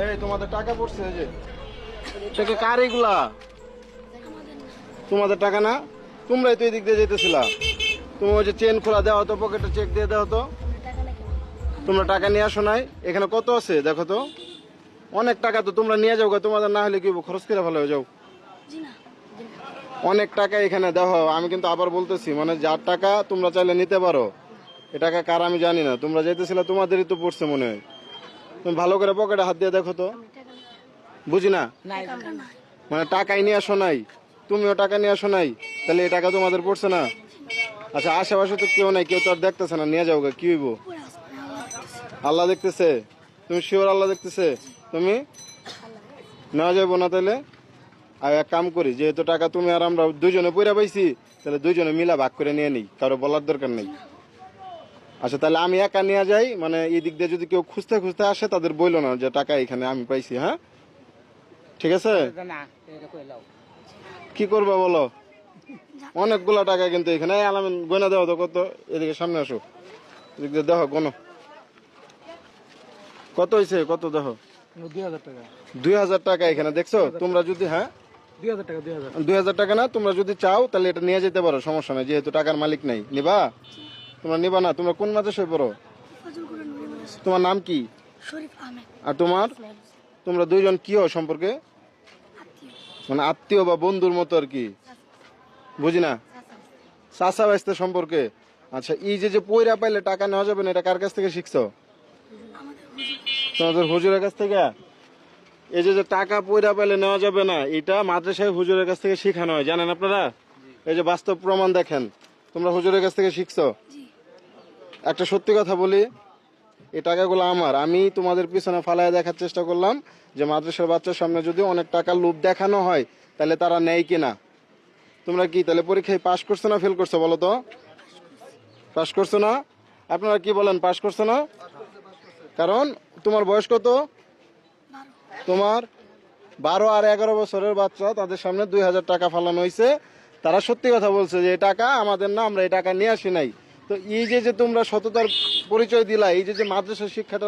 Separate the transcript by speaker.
Speaker 1: এই তোমাদের টাকা পড়ছে এই যে টাকা কার এগুলা? তোমাদের টাকা না? তোমরাই তো এদিক দিয়ে যেতেছিলা। তুমি ওই যে চেন খোলা দেওয়া হতো, পকেটে চেক দিয়ে দেওয়া হতো। তোমরা টাকা নিয়ে আসো নাই? এখানে কত আছে দেখো তো। অনেক টাকা তো, তোমরা নিয়ে যাও। তোমাদের না হলে কি হবো? খরচ করে ভালো হয়ে যাও। অনেক টাকা এখানে দেখো। আমি কিন্তু আবার বলতেছি, মানে যার টাকা তোমরা চাইলে নিতে পারো। এ টাকা কার আমি জানি না। তোমরা যেতেছিলে, তোমাদেরই তো পড়ছে মনে হয়। তুমি ভালো করে পকেটে হাত দিয়ে দেখো তো। বুঝি না, মানে টাকাই নিয়ে আসো নাই, তুমিও টাকা নিয়ে আসো নাই, তাহলে এই টাকা তোমাদের পড়ছে না? আচ্ছা, আশেপাশে তো কেউ নাই, কেউ তো আর দেখতেছে না, নিয়ে যাও গা, কি হইব? আল্লাহ দেখতেছে? তুমি শিওর আল্লাহ দেখতেছে? তুমি নেওয়া যাবো না তাহলে? আর এক কাম করি, যেহেতু টাকা তুমি আর আমরা দুইজনে পয়রা পাইছি, তাহলে দুইজনে মিলা ভাগ করে নিয়ে নিই, কারো বলার দরকার নেই। আচ্ছা, তাহলে আমি একা নিয়ে যাই, মানে এই দিক দিয়ে যদি কেউ খুঁজতে খুঁজতে আসে তাদের বইলো না যে টাকা এখানে আমি পাইছি। হ্যাঁ, ঠিক আছে? কি করবে বলো? অনেকগুলা টাকা কিন্তু এখানে। আলামিন গয়না দেওয়া তো কত? এদিকে সামনে আসো, এদিক দিয়ে দেখো কোনো কত হয়েছে, কত দেখো।
Speaker 2: 2000 টাকা।
Speaker 1: 2000 টাকা এখানে দেখছো তোমরা যদি? হ্যাঁ,
Speaker 2: 2000 টাকা। 2000
Speaker 1: 2000 টাকা না? তোমরা যদি চাও তাহলে এটা নিয়ে যেতে পারো, সমস্যা নাই, যেহেতু টাকার মালিক নাই। নিবা? তোমরা নিবা না? তোমরা কোন মাদ্রাসায় পড়ো? তোমার নাম কি? আর তোমার? তোমরা দুইজন কি হও সম্পর্কে? মানে আত্মীয় বা বন্ধুর মতো আর কি? বুঝি না। চাচা বাইস্তে সম্পর্কে? আচ্ছা, এই যে পয়রা পাইলে টাকা নেওয়া যাবে না, এটা কার কাছ থেকে শিখছো? তোমাদের হুজুরের কাছ থেকে? এই যে টাকা পয়রা পাইলে নেওয়া যাবে না, এটা মাদ্রাসায় হুজুরের কাছ থেকে শেখানো হয়, জানেন আপনারা? এই যে বাস্তব প্রমাণ দেখেন, তোমরা হুজুরের কাছ থেকে শিখছো। একটা সত্যি কথা বলি, এই টাকাগুলো আমার। আমি তোমাদের পিছনে ফালায় দেখার চেষ্টা করলাম যে মাদ্রাসার বাচ্চার সামনে যদি অনেক টাকা লোভ দেখানো হয়, তাহলে তারা নেয় কিনা। তোমরা কি তাহলে পরীক্ষায় পাশ করছো না ফেল করছো বলো তো? পাশ করছো না? আপনারা কি বলেন, পাশ করছো না? কারণ তোমার বয়স কত? তোমার 12 আর 11 বছরের বাচ্চা, তাদের সামনে 2000 টাকা ফালানো হয়েছে। তারা সত্যি কথা বলছে যে এই টাকা আমাদের না, আমরা এই টাকা নিয়ে আসি নাই। তো এই যে তোমরা সততার পরিচয় দিলা, এই যে মাদ্রাসা শিক্ষাটা